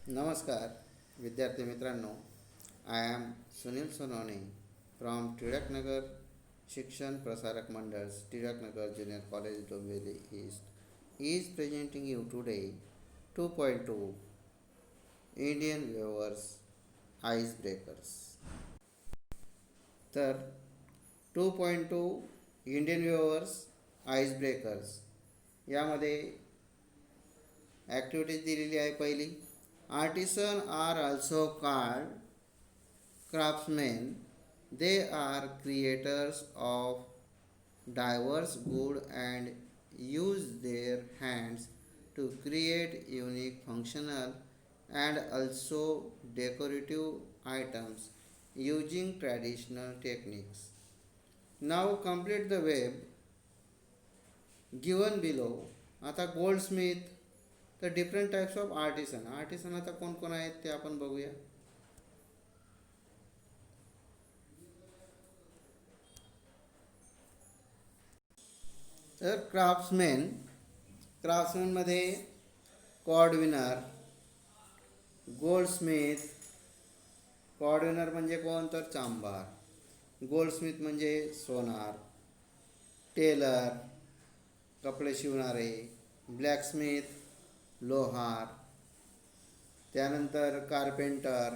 नमस्कार विद्यार्थी मित्रांनो. I am Sunil Sonawane from Tilaknagar Shikshan Prasarak Mandal, Tilaknagar junior college, Dombivli east is presenting you today 2.2 Indian Viewers Icebreakers. तर 2.2 Indian viewers आईसब्रेकर्स यामध्ये ॲक्टिव्हिटीज दिलेली आहे. पहिली, artisan are also called craftsmen. They are creators of diverse good and use their hands to create unique, functional, and also decorative items using traditional techniques. Now complete the web given below. आता Goldsmith, तर different types of artisan आता कोण कोण आहेत ते आपण बघूया. तर क्राफ्ट्समॅनमध्ये कॉर्डविनर, गोल्डस्मिथ. कॉर्डविनर म्हणजे कोण, तर चांभार. गोल्डस्मिथ म्हणजे सोनार. टेलर कपडे शिवणारे. ब्लॅकस्मिथ लोहार. त्यानंतर कार्पेंटर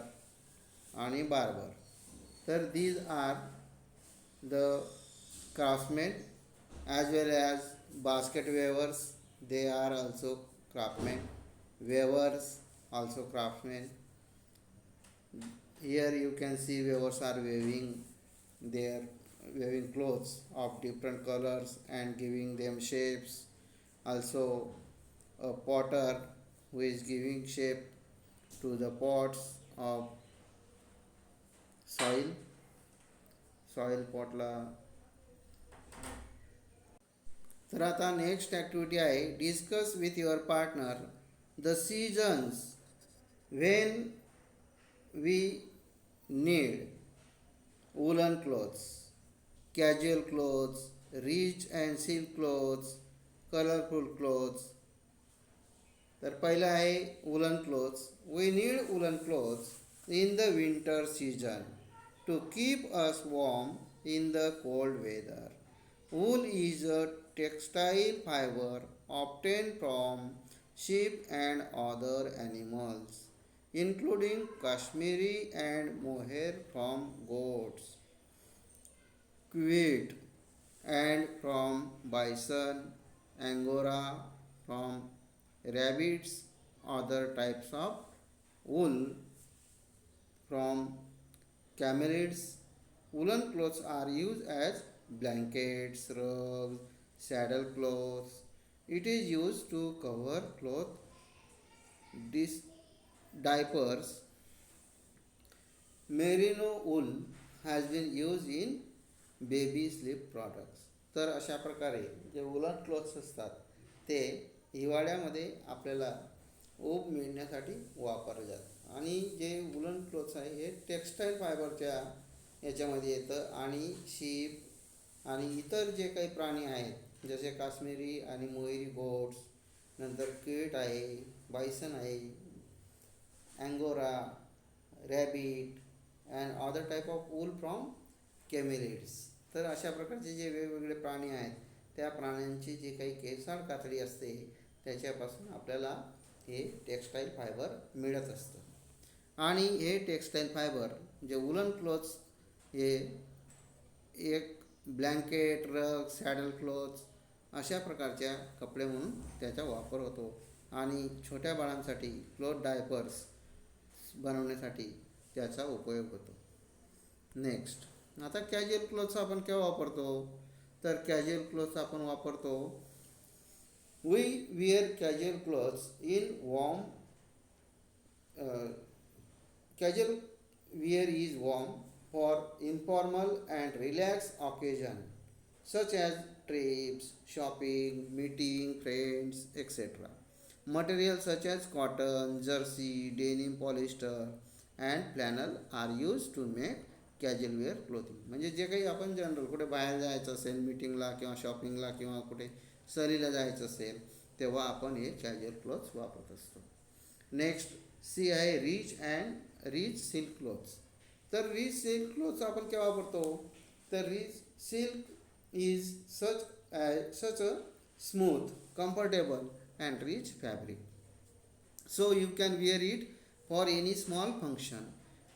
आणि बार्बर. तर these are the craftsman as well as basket weavers. They are also craftsmen. Weavers also craftsmen. Here you can see weavers are weaving clothes of different colors and giving them shapes. Also a potter who is giving shape to the pots of soil potला. तर आता next activity आहे, discuss with your partner the seasons when we need woollen clothes, casual clothes, rich and silk clothes, colourful clothes. तर पहिलं आहे woollen clothes. We need woollen clothes in the winter season to keep us warm in the cold weather. Wool is a textile fiber obtained from sheep and other animals, including Kashmiri and mohair from goats, Kuwait and from bison, Angora from rabbits. Other types of wool from camelids. Woolen clothes are used as blankets, rugs, saddle cloths. It is used to cover cloth, diapers. Merino wool has been used in baby sleep products. तर अशा प्रकारे जे woollen clothes असतात ते हिवाळ्यामध्ये आपल्याला ऊब मिळण्यासाठी वापरले जातात. आणि जे वुलन क्लॉथ्स आहे हे टेक्स्टाईल फायबरच्या याच्यामध्ये येतं. आणि शीप आणि इतर जे काही प्राणी आहेत जसे काश्मीरी आणि मोहेरी गोट्स, नंतर केट आहे, बायसन आहे, angora, rabbit and other type of wool from camelids. तर अशा प्रकारचे जे वेगवेगळे प्राणी आहेत त्या प्राण्यांची जी काही केसाळ कातडी असते त्याच्यापासून आपल्याला हे टेक्स्टाईल फायबर मिळत असतं. आणि हे टेक्स्टाईल फायबर जे वुलन क्लॉथ्स हे एक ब्लँकेट, रग, सॅडल क्लॉथ्स अशा प्रकारच्या कपडे म्हणून त्याचा वापर होतो. आणि छोट्या बाळांसाठी क्लॉथ डायपर्स बनवण्यासाठी त्याचा उपयोग होतो. नेक्स्ट, आता कॅज्युअल क्लॉथ्स आपण केव्हा वापरतो, तर कॅज्युअल क्लॉथ्स आपण वापरतो we wear casual clothes in warm. Casual wear is warm for informal and relaxed occasion such as trips, shopping, meeting friends, etc. Materials such as cotton, jersey, denim, polyester and flannel are used to make casual wear clothing. म्हणजे जे काही आपण general कुठे बाहेर जायचं असेल मीटिंगला किंवा शॉपिंगला किंवा कुठे सहलीला जायचं असेल तेव्हा आपण हे कॅज्युअल क्लॉथ्स वापरत असतो. नेक्स्ट, सी आहे रिच सिल्क क्लोथ्स. तर रिच सिल्क क्लोथ्स आपण केव्हा वापरतो, तर rich silk is such a smooth, comfortable and rich fabric. So you can wear it for any small function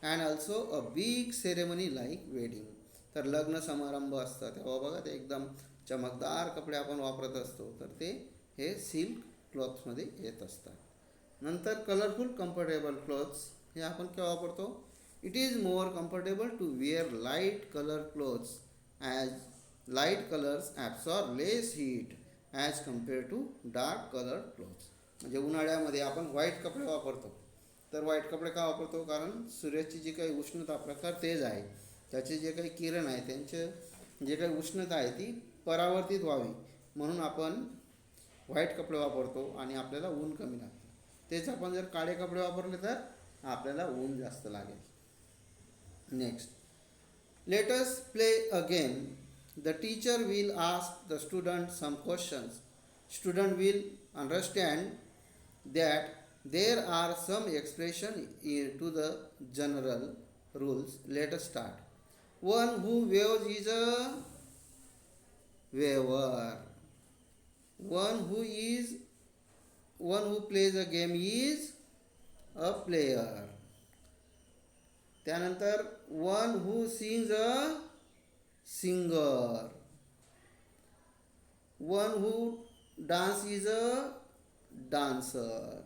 and also a big ceremony like wedding. तर लग्न समारंभ असतात तेव्हा बघा ते एकदम चमकदार कपडे आपण वापरत असतो, तर ते हे सिल्क क्लॉथ्समध्ये येत असतात. नंतर कलरफुल कम्फर्टेबल क्लॉथ्स हे आपण केव्हा वापरतो, it is more comfortable to wear light colour clothes as light colours absorb less heat as compare to dark colour clothes. म्हणजे उन्हाळ्यामध्ये आपण व्हाईट कपडे वापरतो. तर व्हाईट कपडे का वापरतो, कारण सूर्याची जी काही उष्णता प्रखर तेज आहे, त्याचे जे काही किरण आहे, त्यांचे जे काही उष्णता आहे ती परावर्तित व्हावी म्हणून आपण व्हाईट कपडे वापरतो आणि आपल्याला ऊन कमी लागतं. तेच आपण जर काळे कपडे वापरले तर आपल्याला ऊन जास्त लागेल. Next, let us play a game. The teacher will ask the student some questions. Student will understand that there are some expression to the general rules. Let us start. One who waves is a waver. One who plays a game is a player. त्यानंतर one who sings a singer. One who dances is a dancer.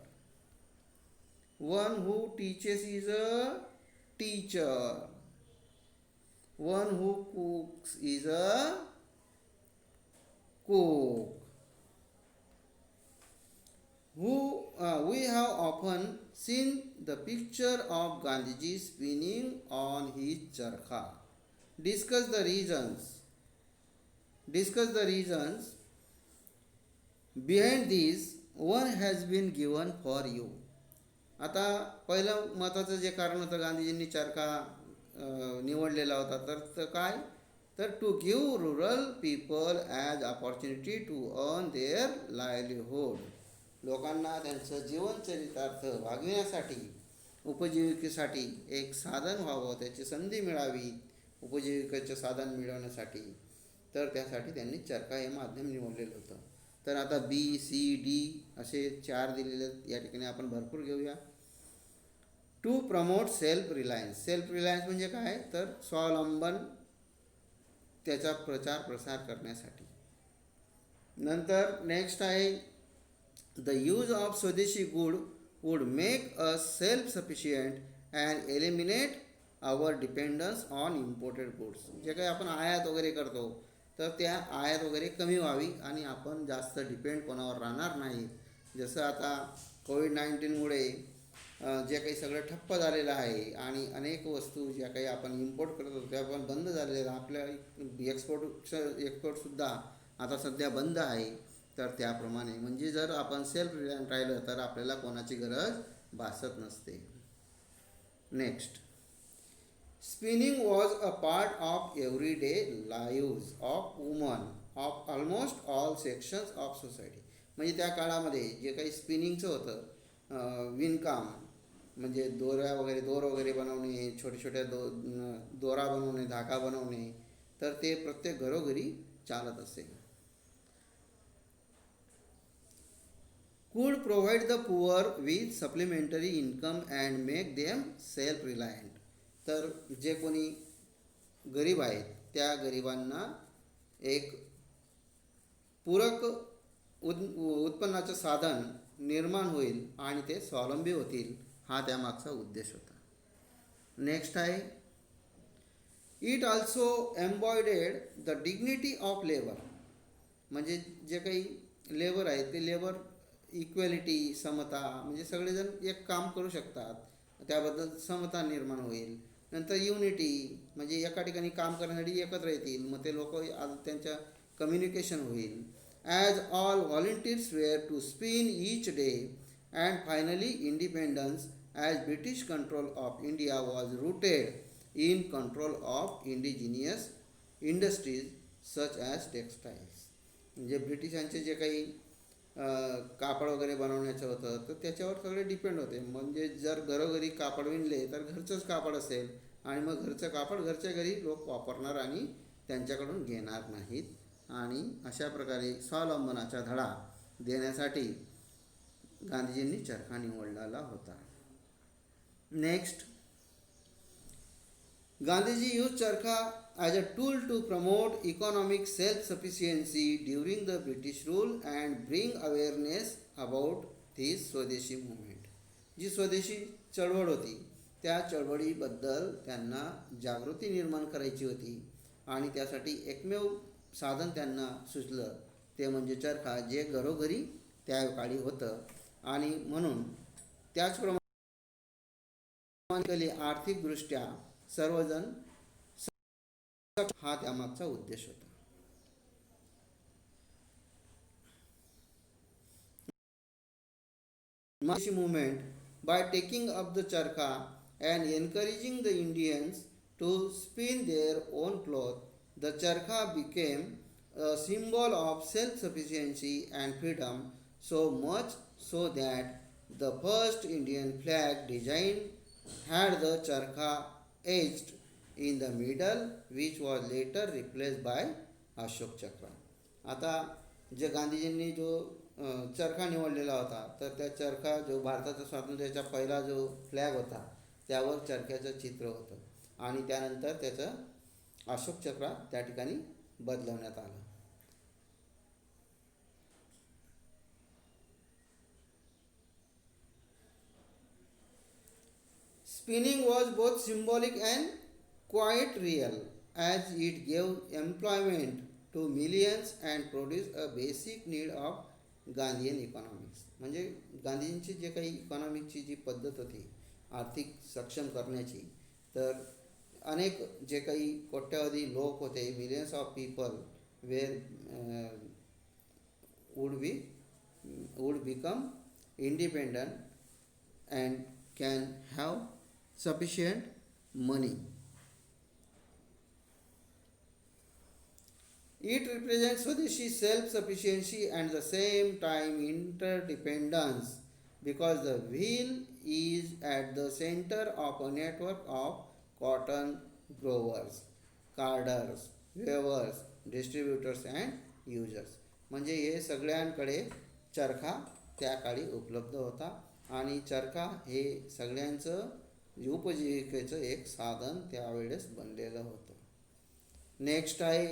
One who teaches is a teacher. One who cooks is a cook. We have often seen the picture of Gandhiji spinning on his charkha. Discuss the reasons. Behind this one has been given for you. आता पहिलं महत्त्वाचं जे कारण होतं, गांधीजींनी चरखा निवडलेला होता, तर काय, तर to give rural people as opportunity to earn their livelihood. लोकांना त्यांचं जीवनचरितार्थ वागविण्यासाठी, उपजीविकेसाठी एक साधन व्हावं, त्याची संधी मिळावी उपजीविकेचं साधन मिळवण्यासाठी. तर त्यासाठी त्यांनी चरखा हे माध्यम निवडलेलं होतं. तर आता BCD असे 4 दिलेले या ठिकाणी आपण भरपूर घेऊया. To promote self reliance. Self reliance म्हणजे काय, तर स्वावलंबन, त्याचा प्रचार प्रसार करण्यासाठी. नंतर नेक्स्ट आहे, the use of swadeshi good would make us self sufficient and eliminate our dependence on imported goods. जे काही आपण आयात वगैरे करतो, तर त्या आयात वगैरे कमी व्हावी आणि आपण जास्त डिपेंड कोणावर राहणार नाही. जसं आता कोविड-19मुळे जे काही सगळं ठप्प झालेलं आहे आणि अनेक वस्तू ज्या काही आपण इम्पोर्ट करत होतो त्या पण बंद झालेल्या, आपल्या एक्सपोर्टसुद्धा आता सध्या बंद आहे. तर त्याप्रमाणे म्हणजे जर आपण सेल्फ रिलायंट राहिलं तर आपल्याला कोणाची गरज भासत नसते. Next, spinning was a part of everyday lives of woman of almost all sections of society. म्हणजे त्या काळामध्ये जे काही स्पिनिंगचं होतं, विणकाम म्हणजे दोर वगैरे बनवणे, छोट्या दोरा बनवणे, धागा बनवणे, तर ते प्रत्येक घरोघरी चालत असे. could provide the poor with supplementary income and make them self reliant. तर जे कोणी गरीब आहेत त्या गरिबांना एक पूरक उत्पन्नाचं साधन निर्माण होईल आणि ते स्वावलंबी होतील, हा त्यामागचा उद्देश होता. नेक्स्ट आहे, it also embodied the dignity of labour. म्हणजे जे काही लेबर आहे ते लेबर इक्वॅलिटी, समता, म्हणजे सगळेजण एक काम करू शकतात, त्याबद्दल समता निर्माण होईल. नंतर युनिटी, म्हणजे एका ठिकाणी काम करण्यासाठी एकत्र येतील, मग ते लोक त्यांच्या कम्युनिकेशन होईल. As all volunteers were to spin each day. And finally independence as British control of India was rooted in control of indigenous industries such as textiles. म्हणजे ब्रिटिशांचे जे काही कापड वगैरे बनवण्याचं होतं, तर त्याच्यावर सगळे डिपेंड होते. म्हणजे जर घरोघरी कापड विणले तर घरचंच कापड असेल आणि मग घरचं कापड घरच्या घरी लोक वापरणार आणि त्यांच्याकडून घेणार नाहीत. आणि अशा प्रकारे स्वावलंबनाचा धडा देण्यासाठी गांधीजींनी चरखा निवडलेला होता. Next, Gandhiji used charkha as a tool to promote economic self-sufficiency during the British rule and bring awareness about this स्वदेशी movement. जी स्वदेशी चळवळ होती त्या चळवळीबद्दल त्यांना जागृती निर्माण करायची होती आणि त्यासाठी एकमेव साधन त्यांना सुचलं ते म्हणजे चरखा, जे घरोघरी त्या काळी होतं. आणि म्हणून त्याचप्रमाणे आर्थिकदृष्ट्या सर्वजण हा त्यामागचा उद्देश होता. Maharashtra movement, by taking up the charkha and encouraging the Indians to spin their own cloth, the charkha became a symbol of self-sufficiency and freedom, so much so that the first Indian flag design had the charkha etched in the middle, which was later replaced by Ashok Chakra. आता जे गांधीजींनी जो चरखा निवडलेला होता, तर त्या चरखा जो भारताचा स्वातंत्र्याचा पहिला जो फ्लॅग होता त्यावर चरख्याचं चित्र होतं आणि त्यानंतर त्याचं अशोक चक्र त्या ठिकाणी बदलवण्यात आलं. Spinning was both symbolic and quite real, as it gave employment to millions and produced a basic need of Gandhian economics. म्हणजे गांधीजींची जे काही इकॉनॉमिकची जी पद्धत होती आर्थिक सक्षम करण्याची, तर अनेक जे काही कोट्यावधी लोक होते, millions of people were would become independent and can have sufficient money. It represents Swadeshi self-sufficiency and the same time interdependence, because the wheel is at the center of a network of cotton growers, carders, weavers, distributors and users. म्हणजे हे सगळ्यांकडे चरखा त्या काळी उपलब्ध होता आणि चरखा हे सगळ्यांचं उपजीविकेचं एक साधन त्यावेळेस बनलेलं होतं. नेक्स्ट आहे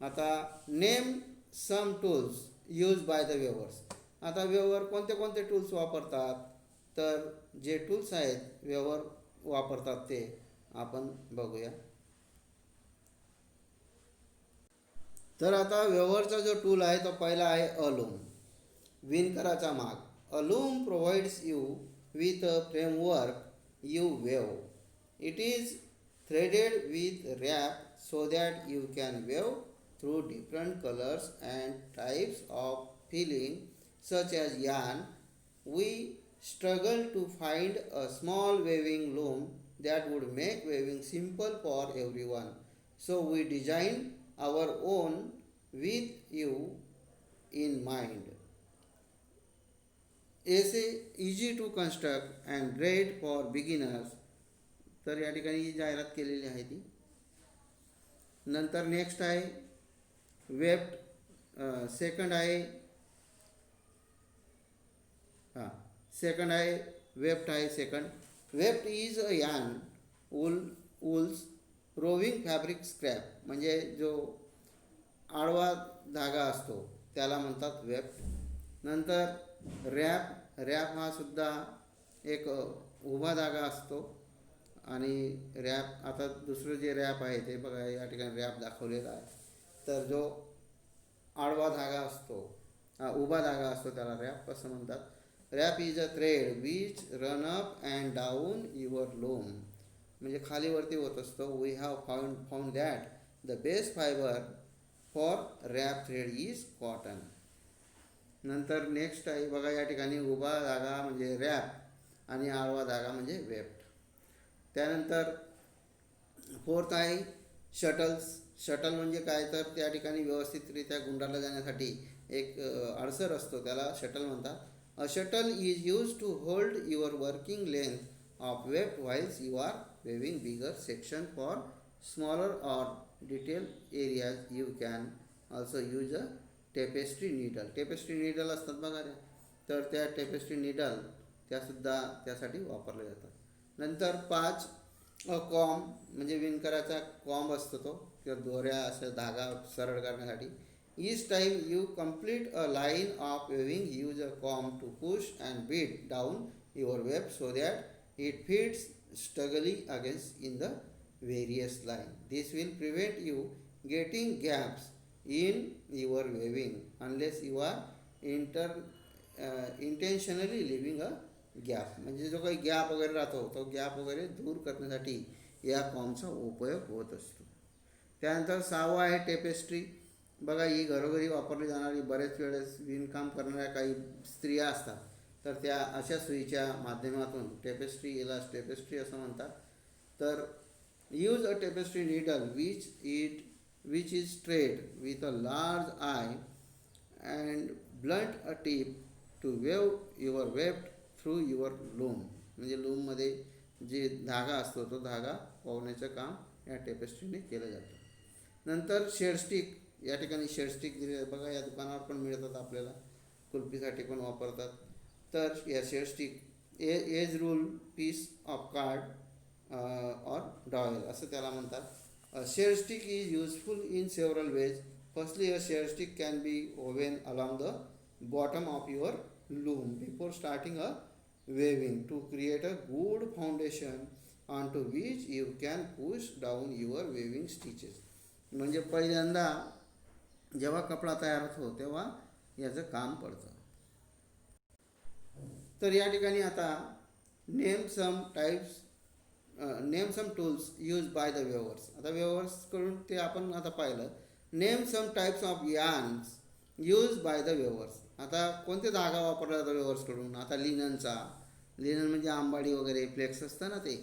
आता name some tools use by the weavers. आता वेवर कोणते कोणते टूल्स वापरतात, तर जे टूल्स आहेत वेवर वापरतात ते आपण बघूया. तर आता वेवरचा जो टूल आहे तो पहिला आहे अलूम, विणकराचा माग. A loom provides you with a framework you weave. It is threaded with wrap so that you can weave through different colors and types of filling such as yarn. We struggled to find a small weaving loom that would make weaving simple for everyone. So we designed our own with you in mind. easy to construct and great for beginners. तर या ठिकाणी जाहिरात केलेली आहे ती. नंतर next आहे weft. Second आहे सेकंड आहे वेफ्ट आहे. Second weft is a yarn wools roving fabric scrap. म्हणजे जो आडवा धागा असतो त्याला म्हणतात वेफ्ट. नंतर रॅप हा सुद्धा एक उभा धागा असतो आणि रॅप, आता दुसरं जे रॅप आहे ते बघा या ठिकाणी रॅप दाखवलेला आहे. तर जो आडवा धागा असतो, उभा धागा असतो त्याला रॅप असं म्हणतात. Warp is a thread which run up and down your loom. म्हणजे खालीवरती होत असतो. We have found that the best fibre for warp thread is cotton. नंतर नेक्स्ट आहे बघा या ठिकाणी उभा धागा म्हणजे रॅप आणि आडवा धागा म्हणजे वेफ्ट. त्यानंतर फोर्थ आहे शटल्स. शटल म्हणजे काय, तर त्या ठिकाणी व्यवस्थितरित्या गुंडाळलं जाण्यासाठी एक अडसर असतो, त्याला शटल म्हणतात. A shuttle is use to hold your working length of web whilst you are weaving bigger section for smaller or detail areas. You can also use a tapestry needle. Tapestry needle असतात बघा रे, तर त्या tapestry needle त्यासुद्धा त्यासाठी वापरल्या जातात. नंतर 5 com म्हणजे विणकराचा कॉम्ब असतो तो, किंवा दोऱ्या असं धागा सरळ करण्यासाठी. Each time you complete a line of weaving use a comb to push and beat down your web so that it fits strongly against in the various line. This will prevent you getting gaps in your weaving unless you are intentionally leaving a gap. म्हणजे जो काही gap वगैरे राहतो तो gap वगैरे दूर करण्यासाठी या कॉमचा उपयोग होत असतो. त्यानंतर 6वा आहे टेपेस्ट्री. बघा, ही घरोघरी वापरली जाणारी, बरेच वेळेस विणकाम करणाऱ्या काही स्त्रिया असतात, तर त्या अशा सुईच्या माध्यमातून टेपेस्ट्री, याला टेपेस्ट्री असं म्हणतात. तर use a tapestry needle which is straight with a large eye and blunt a tip to weave your web through your loom. म्हणजे लूममध्ये जे धागा असतो तो धागा ववण्याचं काम या टेपेस्ट्रीने केलं जातं. नंतर शेडस्टिक. या ठिकाणी शेडस्टिक दिले बघा, या दुकानावर पण मिळतात आपल्याला, कुल्फीसाठी पण वापरतात. तर या shed stick as rule piece of card or dowel असं त्याला म्हणतात. Share stick is useful in several ways. Firstly a share stick can be woven along the bottom of your loom before starting a weaving to create a good foundation on to which you can push down your weaving stitches. म्हणजे पहिल्यांदा जेव्हा कपडा तयार होतो तेव्हा याचं काम पडतं. तर या ठिकाणी आता name some tools use by the weavers. आता वेवर्सकडून ते आपण आता पाहिलं. Name some types of yarns use by the weavers. आता कोणते धागा वापरला जातो वेवर्सकडून? आता लिननचा, लिनन म्हणजे आंबाडी वगैरे फ्लेक्स असतं ना ते.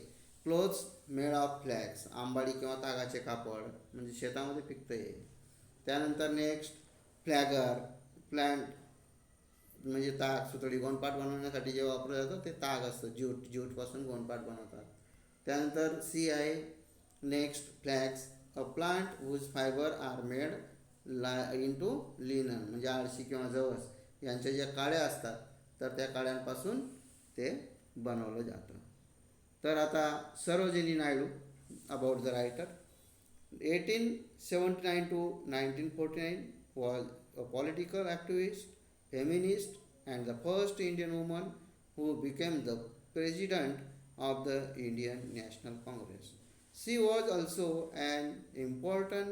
क्लोथ्स मेड ऑफ फ्लॅक्स, आंबाडी किंवा तागाचे कापड, म्हणजे शेतामध्ये पिकतं हे. त्यानंतर नेक्स्ट फ्लॅगर, प्लांट म्हणजे ताग, सुतळी, गोंडपाट बनवण्यासाठी जे वापरलं जातं ते ताग असतं, ज्यूटपासून गोंडपाट बनवतात. त्यानंतर सी आहे next flax, a plant whose fibre are made into linen, म्हणजे आळशी किंवा जवस यांच्या ज्या काड्या असतात तर त्या काड्यांपासून ते बनवलं जातं. तर आता Sarojini Naidu, about the writer. 1879 to 1949 was a political activist, feminist, and the first Indian woman who became the president of the Indian National Congress. She was also an important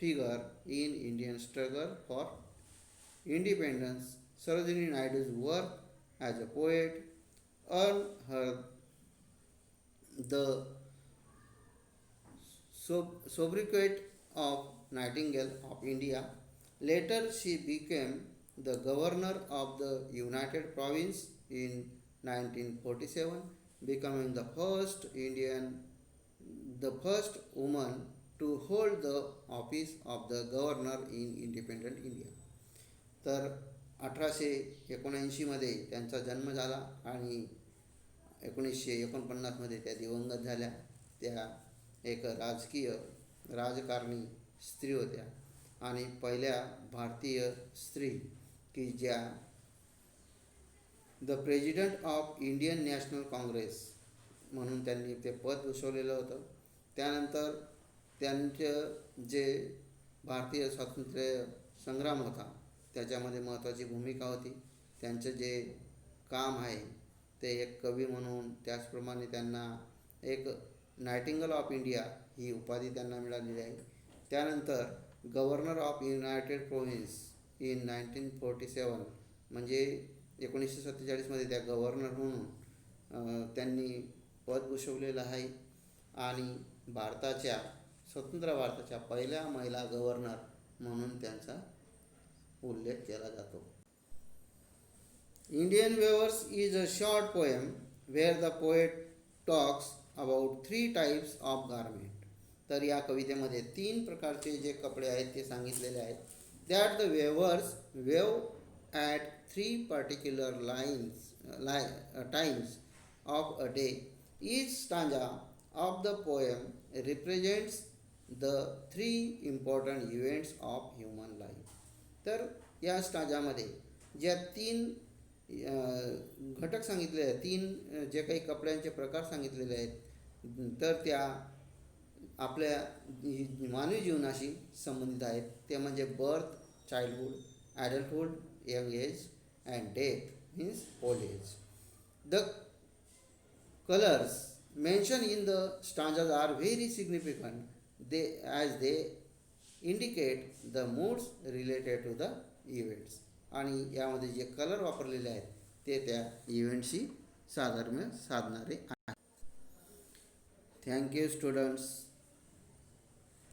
figure in Indian struggle for independence. Sarojini Naidu's work as a poet earned her the sobriquet of Nightingale of India. Later, she became the governor of the United Province in 1947, becoming the first woman to hold the office of the governor in independent India. तर 1879 त्यांचा जन्म झाला आणि 1949 त्या दिवंगत झाल्या. त्या एक राजकारणी स्त्री होत्या आणि पहिल्या भारतीय स्त्री की ज्या the president of Indian national Congress म्हणून त्यांनी ते पद भूषवलेलं होतं. त्यानंतर त्यांचं जे भारतीय स्वातंत्र्य संग्राम होता त्याच्यामध्ये महत्त्वाची भूमिका होती. त्यांचं जे काम आहे ते एक कवी म्हणून, त्याचप्रमाणे त्यांना एक नायटिंगल ऑफ इंडिया ही उपाधी त्यांना मिळालेली आहे. त्यानंतर governor of United province in 1947, म्हणजे 1947 त्या गव्हर्नर म्हणून त्यांनी पद भूषवलेलं आहे आणि स्वतंत्र भारताच्या पहिल्या महिला गव्हर्नर म्हणून त्यांचा उल्लेख केला जातो. Indian weavers is a short poem where the poet talks about 3 types of garment. तर या कवितेमध्ये 3 प्रकारचे जे कपडे आहेत ते सांगितलेले आहेत. that the weavers wave at three particular times of a day. Each stanza of the poem represents the three important events of human life. तर या स्टाजामध्ये ज्या तीन घटक सांगितले आहेत, तीन जे काही कपड्यांचे प्रकार सांगितलेले आहेत, तर त्या आपल्या मानवी जीवनाशी संबंधित आहेत. ते म्हणजे birth, childhood, adulthood, young age and death means old age. The colors mentioned in the stanzas are very significant as they indicate the moods related to the events. आणि यामध्ये जे कलर वापरलेले आहेत ते त्या इव्हेंटशी साधर्म्य साधणारे आहेत. Thank you students.